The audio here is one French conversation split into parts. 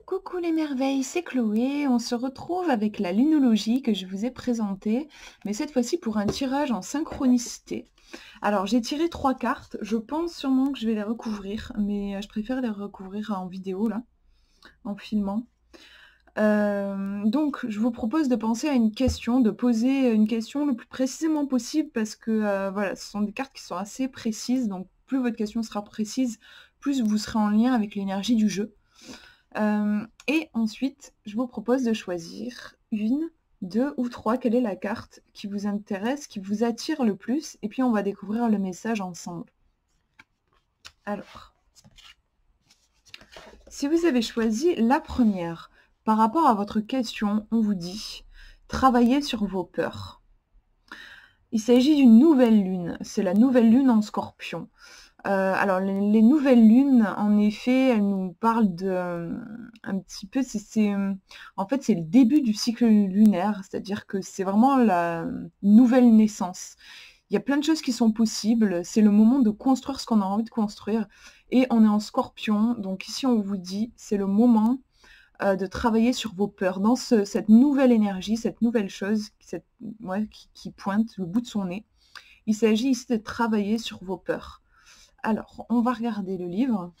Coucou les merveilles, c'est Chloé. On se retrouve avec la lunologie que je vous ai présentée, mais cette fois-ci pour un tirage en synchronicité. Alors j'ai tiré 3 cartes, je pense sûrement que je vais les recouvrir, mais je préfère les recouvrir en vidéo là, en filmant. Donc je vous propose de penser à une question, de poser une question le plus précisément possible parce que voilà, ce sont des cartes qui sont assez précises, donc plus votre question sera précise, plus vous serez en lien avec l'énergie du jeu. Et ensuite, je vous propose de choisir une, deux ou trois, quelle est la carte qui vous intéresse, qui vous attire le plus, et puis on va découvrir le message ensemble. Alors, si vous avez choisi la première, par rapport à votre question, on vous dit « Travaillez sur vos peurs ». Il s'agit d'une nouvelle lune, c'est la nouvelle lune en Scorpion. Alors les nouvelles lunes, en effet, elles nous parlent de, un petit peu, en fait, c'est le début du cycle lunaire, c'est-à-dire que c'est vraiment la nouvelle naissance. Il y a plein de choses qui sont possibles, c'est le moment de construire ce qu'on a envie de construire et on est en Scorpion, donc ici on vous dit, c'est le moment, de travailler sur vos peurs, dans cette nouvelle énergie, cette nouvelle chose, ouais, qui pointe le bout de son nez. Il s'agit ici de travailler sur vos peurs. Alors, on va regarder le livre.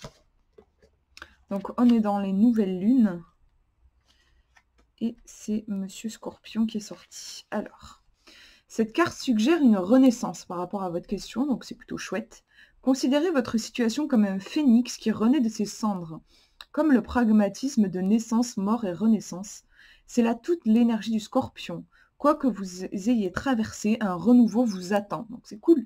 Donc, on est dans les nouvelles lunes. Et c'est Monsieur Scorpion qui est sorti. Alors, cette carte suggère une renaissance par rapport à votre question, donc c'est plutôt chouette. Considérez votre situation comme un phénix qui renaît de ses cendres. Comme le pragmatisme de naissance, mort et renaissance, c'est là toute l'énergie du Scorpion. Quoi que vous ayez traversé, un renouveau vous attend. Donc c'est cool.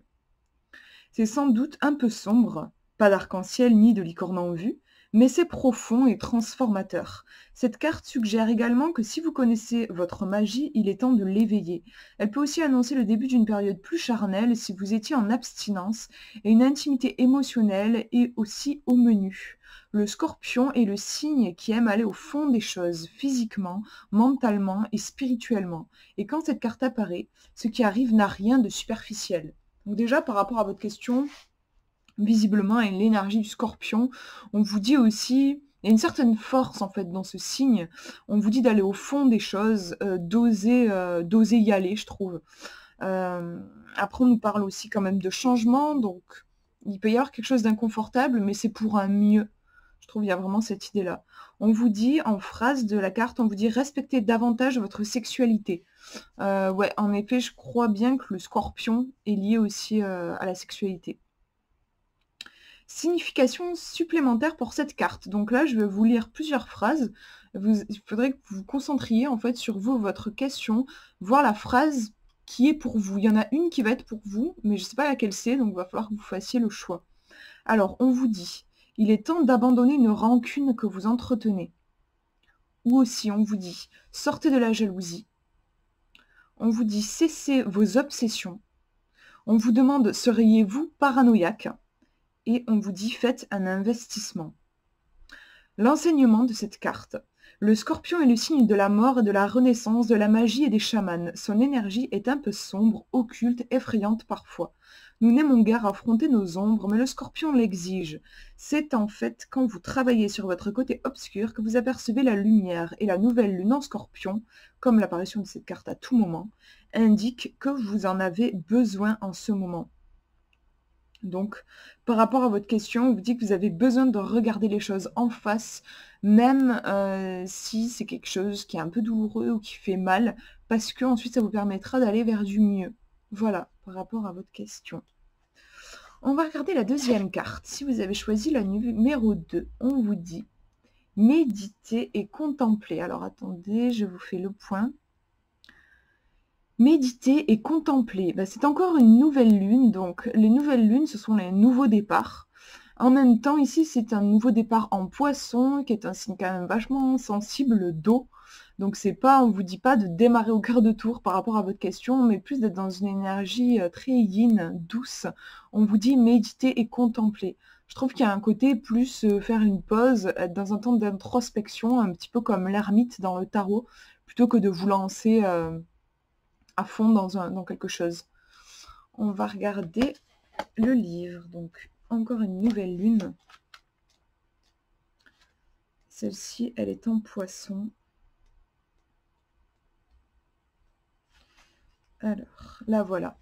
C'est sans doute un peu sombre, pas d'arc-en-ciel ni de licorne en vue, mais c'est profond et transformateur. Cette carte suggère également que si vous connaissez votre magie, il est temps de l'éveiller. Elle peut aussi annoncer le début d'une période plus charnelle si vous étiez en abstinence et une intimité émotionnelle est aussi au menu. Le Scorpion est le signe qui aime aller au fond des choses, physiquement, mentalement et spirituellement. Et quand cette carte apparaît, ce qui arrive n'a rien de superficiel. Donc déjà, par rapport à votre question, visiblement, et l'énergie du Scorpion, on vous dit aussi, il y a une certaine force en fait dans ce signe, on vous dit d'aller au fond des choses, d'oser y aller, je trouve. Après, on nous parle aussi quand même de changement, donc il peut y avoir quelque chose d'inconfortable, mais c'est pour un mieux. Je trouve qu'il y a vraiment cette idée-là. On vous dit, en phrase de la carte, on vous dit respectez davantage votre sexualité. Ouais, en effet, je crois bien que le Scorpion est lié aussi à la sexualité. Signification supplémentaire pour cette carte. Donc là, je vais vous lire plusieurs phrases. Il faudrait que vous vous concentriez en fait sur vous, votre question, voir la phrase qui est pour vous. Il y en a une qui va être pour vous, mais je ne sais pas laquelle c'est, donc il va falloir que vous fassiez le choix. Alors, on vous dit, il est temps d'abandonner une rancune que vous entretenez. Ou aussi, on vous dit, sortez de la jalousie. On vous dit, cessez vos obsessions. On vous demande, seriez-vous paranoïaque? Et on vous dit, faites un investissement. L'enseignement de cette carte. Le Scorpion est le signe de la mort et de la renaissance, de la magie et des chamans. Son énergie est un peu sombre, occulte, effrayante parfois. Nous n'aimons guère affronter nos ombres, mais le Scorpion l'exige. C'est en fait quand vous travaillez sur votre côté obscur que vous apercevez la lumière, et la nouvelle lune en Scorpion, comme l'apparition de cette carte à tout moment, indique que vous en avez besoin en ce moment. Donc, par rapport à votre question, on vous dit que vous avez besoin de regarder les choses en face, même si c'est quelque chose qui est un peu douloureux ou qui fait mal, parce que ensuite ça vous permettra d'aller vers du mieux. Voilà, par rapport à votre question. On va regarder la deuxième carte. Si vous avez choisi la numéro 2, on vous dit méditer et contempler. Alors attendez, je vous fais le point. Méditer et contempler, c'est encore une nouvelle lune, donc les nouvelles lunes, ce sont les nouveaux départs. En même temps, ici, c'est un nouveau départ en Poisson, qui est un signe quand même vachement sensible d'eau. Donc c'est pas, on vous dit pas de démarrer au quart de tour par rapport à votre question, mais plus d'être dans une énergie très yin, douce. On vous dit méditer et contempler. Je trouve qu'il y a un côté plus faire une pause, être dans un temps d'introspection, un petit peu comme l'ermite dans le tarot, plutôt que de vous lancer à fond dans quelque chose. On va regarder le livre. Donc, encore une nouvelle lune. Celle-ci, elle est en poisson. Alors, la voilà.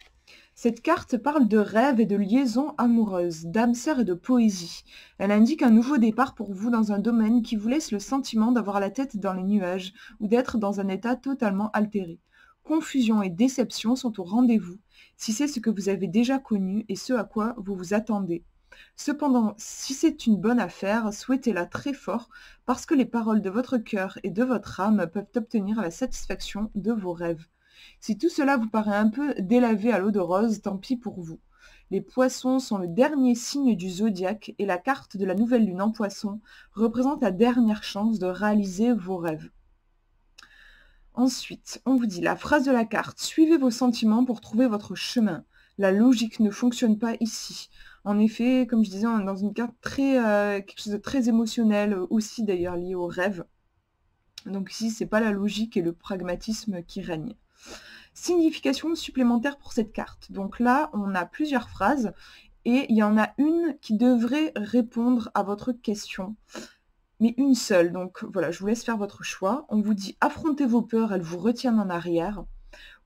Cette carte parle de rêves et de liaisons amoureuses, d'âme sœur et de poésie. Elle indique un nouveau départ pour vous dans un domaine qui vous laisse le sentiment d'avoir la tête dans les nuages ou d'être dans un état totalement altéré. Confusion et déception sont au rendez-vous, si c'est ce que vous avez déjà connu et ce à quoi vous vous attendez. Cependant, si c'est une bonne affaire, souhaitez-la très fort parce que les paroles de votre cœur et de votre âme peuvent obtenir la satisfaction de vos rêves. Si tout cela vous paraît un peu délavé à l'eau de rose, tant pis pour vous. Les poissons sont le dernier signe du zodiaque et la carte de la nouvelle lune en poisson représente la dernière chance de réaliser vos rêves. Ensuite, on vous dit la phrase de la carte: suivez vos sentiments pour trouver votre chemin. La logique ne fonctionne pas ici. En effet, comme je disais, on est dans une carte quelque chose de très émotionnel, aussi d'ailleurs lié au rêve. Donc ici, c'est pas la logique et le pragmatisme qui règnent. Signification supplémentaire pour cette carte. Donc là, on a plusieurs phrases et il y en a une qui devrait répondre à votre question, mais une seule. Donc voilà, je vous laisse faire votre choix. On vous dit: affrontez vos peurs, elles vous retiennent en arrière.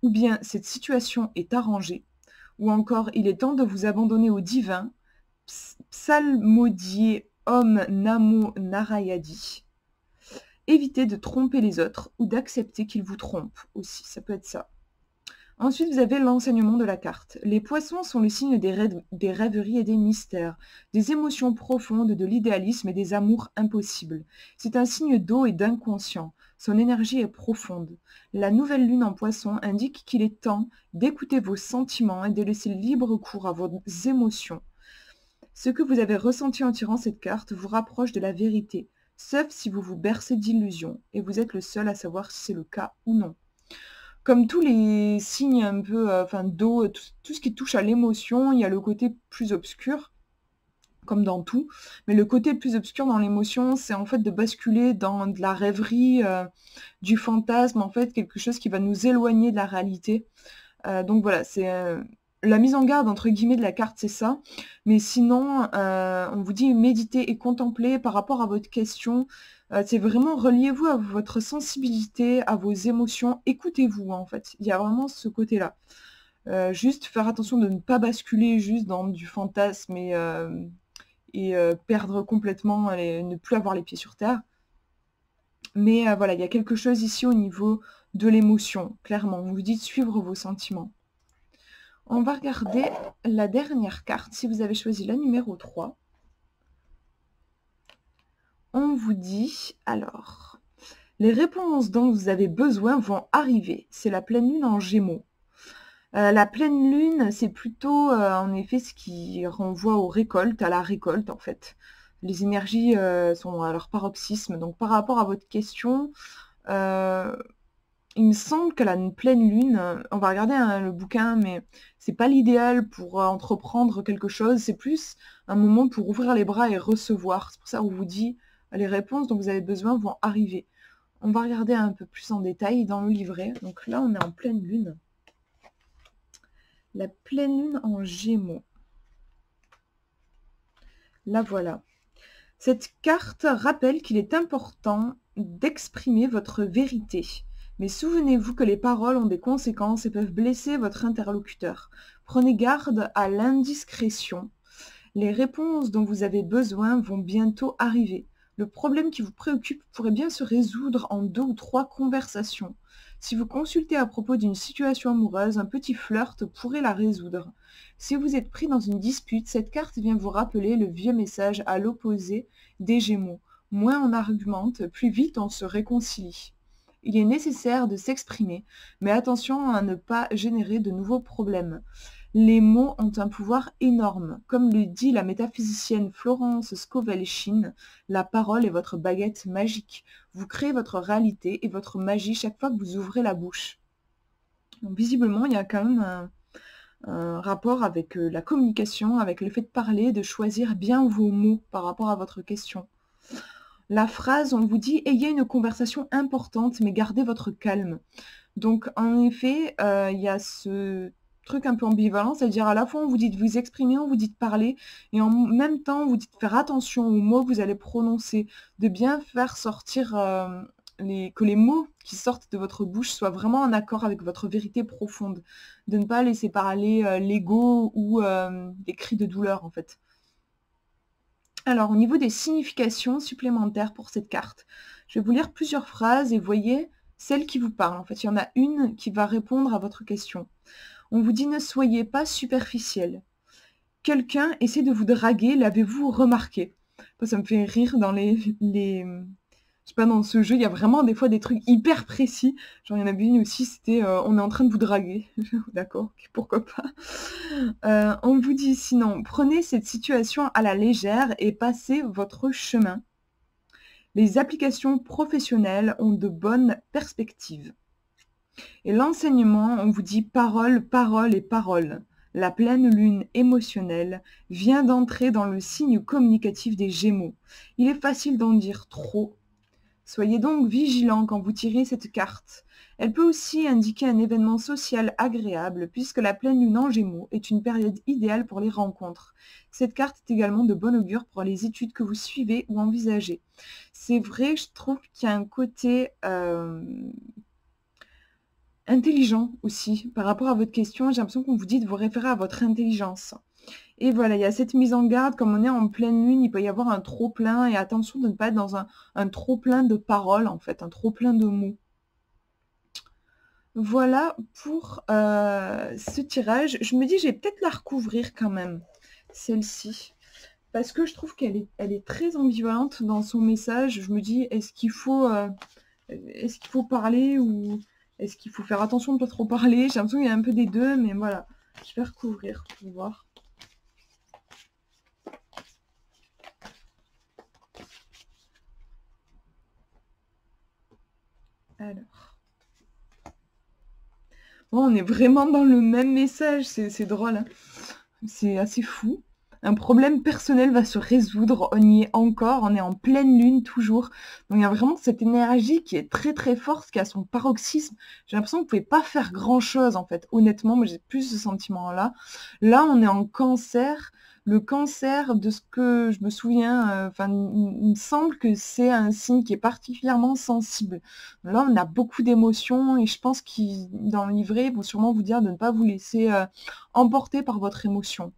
Ou bien cette situation est arrangée. Ou encore, il est temps de vous abandonner au divin. Psalmodier Om Namo Narayadi. Évitez de tromper les autres ou d'accepter qu'ils vous trompent aussi, ça peut être ça. Ensuite, vous avez l'enseignement de la carte. Les poissons sont le signe des rêveries et des mystères, des émotions profondes, de l'idéalisme et des amours impossibles. C'est un signe d'eau et d'inconscient. Son énergie est profonde. La nouvelle lune en poisson indique qu'il est temps d'écouter vos sentiments et de laisser libre cours à vos émotions. Ce que vous avez ressenti en tirant cette carte vous rapproche de la vérité, sauf si vous vous bercez d'illusions, et vous êtes le seul à savoir si c'est le cas ou non. Comme tous les signes un peu d'eau, tout ce qui touche à l'émotion, il y a le côté plus obscur, comme dans tout. Mais le côté le plus obscur dans l'émotion, c'est en fait de basculer dans de la rêverie, du fantasme, en fait, quelque chose qui va nous éloigner de la réalité. Donc voilà, c'est la mise en garde entre guillemets de la carte, c'est ça. Mais sinon, on vous dit méditer et contempler par rapport à votre question. C'est vraiment reliez-vous à votre sensibilité, à vos émotions, écoutez-vous en fait. Il y a vraiment ce côté-là. Juste faire attention de ne pas basculer juste dans du fantasme et perdre complètement, ne plus avoir les pieds sur terre. Mais voilà, il y a quelque chose ici au niveau de l'émotion, clairement. On vous dit de suivre vos sentiments. On va regarder la dernière carte, si vous avez choisi la numéro 3. On vous dit, alors, les réponses dont vous avez besoin vont arriver. C'est la pleine lune en Gémeaux. La pleine lune, c'est plutôt, en effet, ce qui renvoie aux récoltes, à la récolte, en fait. Les énergies sont à leur paroxysme. Donc, par rapport à votre question, il me semble que la pleine lune, on va regarder le bouquin, mais c'est pas l'idéal pour entreprendre quelque chose. C'est plus un moment pour ouvrir les bras et recevoir. C'est pour ça qu'on vous dit, les réponses dont vous avez besoin vont arriver. On va regarder un peu plus en détail dans le livret. Donc là, on est en pleine lune. La pleine lune en Gémeaux. La voilà. Cette carte rappelle qu'il est important d'exprimer votre vérité. Mais souvenez-vous que les paroles ont des conséquences et peuvent blesser votre interlocuteur. Prenez garde à l'indiscrétion. Les réponses dont vous avez besoin vont bientôt arriver. Le problème qui vous préoccupe pourrait bien se résoudre en 2 ou 3 conversations. Si vous consultez à propos d'une situation amoureuse, un petit flirt pourrait la résoudre. Si vous êtes pris dans une dispute, cette carte vient vous rappeler le vieux message à l'opposé des Gémeaux. Moins on argumente, plus vite on se réconcilie. Il est nécessaire de s'exprimer, mais attention à ne pas générer de nouveaux problèmes. Les mots ont un pouvoir énorme. Comme le dit la métaphysicienne Florence Scovel-Shinn, la parole est votre baguette magique. Vous créez votre réalité et votre magie chaque fois que vous ouvrez la bouche. Donc, visiblement, il y a quand même un rapport avec la communication, avec le fait de parler, de choisir bien vos mots par rapport à votre question. La phrase, on vous dit « Ayez une conversation importante, mais gardez votre calme ». Donc, en effet, il y a ce truc un peu ambivalent, c'est-à-dire à la fois on vous dit de vous exprimer, on vous dit de parler, et en même temps on vous dit de faire attention aux mots que vous allez prononcer, de bien faire sortir que les mots qui sortent de votre bouche soient vraiment en accord avec votre vérité profonde, de ne pas laisser parler l'ego ou des cris de douleur en fait. Alors au niveau des significations supplémentaires pour cette carte, je vais vous lire plusieurs phrases et voyez celle qui vous parle. En fait, il y en a une qui va répondre à votre question. On vous dit ne soyez pas superficiel. Quelqu'un essaie de vous draguer, l'avez-vous remarqué? Ça me fait rire dans je sais pas, dans ce jeu, il y a vraiment des fois des trucs hyper précis. Genre, il y en avait une aussi, c'était on est en train de vous draguer. D'accord, pourquoi pas. On vous dit sinon, prenez cette situation à la légère et passez votre chemin. Les applications professionnelles ont de bonnes perspectives. Et l'enseignement, on vous dit parole, parole et parole. La pleine lune émotionnelle vient d'entrer dans le signe communicatif des Gémeaux. Il est facile d'en dire trop. Soyez donc vigilant quand vous tirez cette carte. Elle peut aussi indiquer un événement social agréable puisque la pleine lune en Gémeaux est une période idéale pour les rencontres. Cette carte est également de bon augure pour les études que vous suivez ou envisagez. C'est vrai, je trouve qu'il y a un côté intelligent aussi. Par rapport à votre question, j'ai l'impression qu'on vous dit de vous référer à votre intelligence. Et voilà, il y a cette mise en garde, comme on est en pleine lune, il peut y avoir un trop-plein, et attention de ne pas être dans un trop-plein de paroles, en fait, un trop-plein de mots. Voilà pour ce tirage. Je me dis, je vais peut-être la recouvrir quand même, celle-ci, parce que je trouve qu'elle est très ambivalente dans son message. Je me dis, est-ce qu'il faut parler ou est-ce qu'il faut faire attention de ne pas trop parler? J'ai l'impression qu'il y a un peu des deux, mais voilà, je vais recouvrir pour voir. Alors. Bon, on est vraiment dans le même message, c'est drôle, hein. C'est assez fou. Un problème personnel va se résoudre, on y est encore, on est en pleine lune toujours. Donc il y a vraiment cette énergie qui est très très forte, qui a son paroxysme. J'ai l'impression que vous ne pouvez pas faire grand chose en fait. Honnêtement, moi j'ai plus ce sentiment-là. Là, on est en cancer. Le cancer, de ce que je me souviens, il me semble que c'est un signe qui est particulièrement sensible. Là, on a beaucoup d'émotions et je pense qu'ils, dans le livret, ils vont sûrement vous dire de ne pas vous laisser emporter par votre émotion.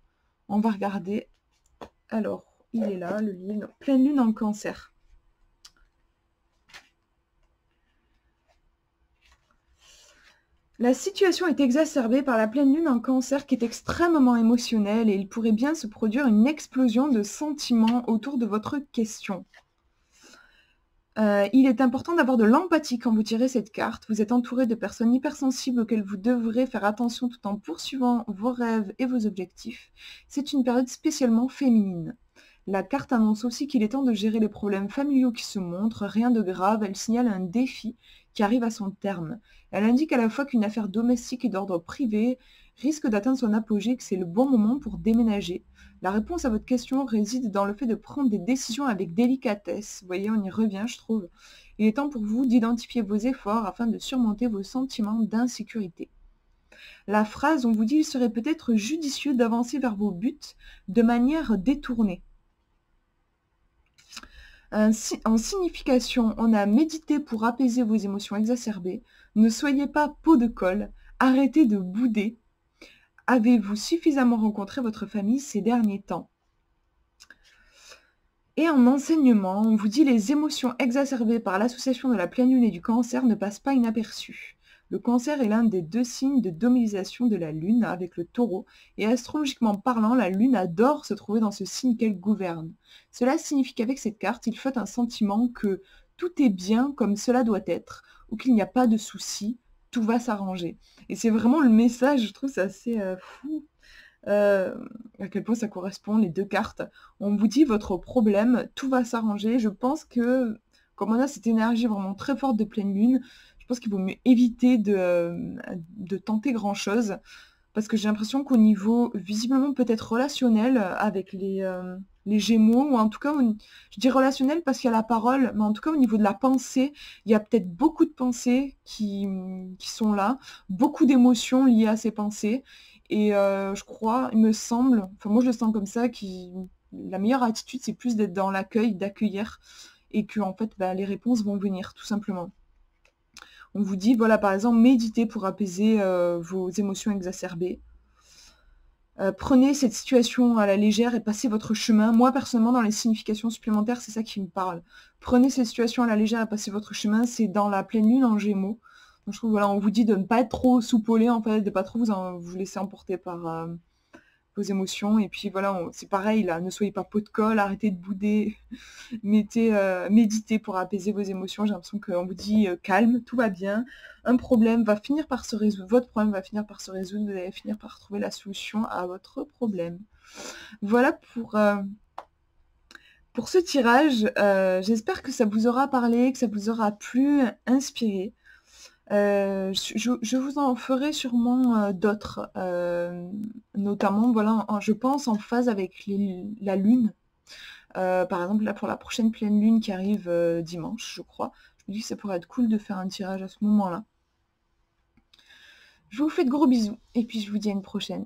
On va regarder. Alors, il est là, le lune, pleine lune en cancer. La situation est exacerbée par la pleine lune en cancer qui est extrêmement émotionnelle et il pourrait bien se produire une explosion de sentiments autour de votre question. Il est important d'avoir de l'empathie quand vous tirez cette carte. Vous êtes entouré de personnes hypersensibles auxquelles vous devrez faire attention tout en poursuivant vos rêves et vos objectifs. C'est une période spécialement féminine. La carte annonce aussi qu'il est temps de gérer les problèmes familiaux qui se montrent. Rien de grave, elle signale un défi qui arrive à son terme. Elle indique à la fois qu'une affaire domestique et d'ordre privé risque d'atteindre son apogée et que c'est le bon moment pour déménager. La réponse à votre question réside dans le fait de prendre des décisions avec délicatesse. Vous voyez, on y revient, je trouve. Il est temps pour vous d'identifier vos efforts afin de surmonter vos sentiments d'insécurité. La phrase, on vous dit, il serait peut-être judicieux d'avancer vers vos buts de manière détournée. En signification, on a médité pour apaiser vos émotions exacerbées. Ne soyez pas peau de colle. Arrêtez de bouder. Avez-vous suffisamment rencontré votre famille ces derniers temps? Et en enseignement, on vous dit les émotions exacerbées par l'association de la pleine lune et du cancer ne passent pas inaperçues. Le cancer est l'un des deux signes de dominisation de la lune avec le taureau et astrologiquement parlant, la lune adore se trouver dans ce signe qu'elle gouverne. Cela signifie qu'avec cette carte, il faut un sentiment que tout est bien comme cela doit être ou qu'il n'y a pas de soucis, tout va s'arranger. Et c'est vraiment le message, je trouve, c'est assez fou. À quel point ça correspond, les deux cartes. On vous dit votre problème, tout va s'arranger. Je pense que, comme on a cette énergie vraiment très forte de pleine lune, je pense qu'il vaut mieux éviter de tenter grand-chose. Parce que j'ai l'impression qu'au niveau, visiblement peut-être relationnel, avec les Gémeaux, ou en tout cas, je dis relationnel parce qu'il y a la parole, mais en tout cas au niveau de la pensée, il y a peut-être beaucoup de pensées qui sont là, beaucoup d'émotions liées à ces pensées. et je crois, il me semble, enfin moi je le sens comme ça, la meilleure attitude c'est plus d'être dans l'accueil, d'accueillir et que en fait, bah, les réponses vont venir tout simplement. On vous dit, voilà, par exemple, méditez pour apaiser vos émotions exacerbées. Prenez cette situation à la légère et passez votre chemin. Moi, personnellement, dans les significations supplémentaires, c'est ça qui me parle. Prenez cette situation à la légère et passez votre chemin, c'est dans la pleine lune en Gémeaux. Donc, je trouve, voilà, on vous dit de ne pas être trop soupolé, en fait, de pas trop vous laisser emporter par vos émotions. Et puis, voilà, c'est pareil, là, ne soyez pas pot de colle, arrêtez de bouder, méditez pour apaiser vos émotions. J'ai l'impression qu'on vous dit calme, tout va bien. Un problème va finir par se résoudre, votre problème va finir par se résoudre, vous allez finir par trouver la solution à votre problème. Voilà pour ce tirage. J'espère que ça vous aura parlé, que ça vous aura plu, inspiré. Je vous en ferai sûrement d'autres, notamment, voilà, je pense en phase avec la lune. Par exemple, là, pour la prochaine pleine lune qui arrive dimanche, je crois, je me dis que ça pourrait être cool de faire un tirage à ce moment-là. Je vous fais de gros bisous, et puis je vous dis à une prochaine.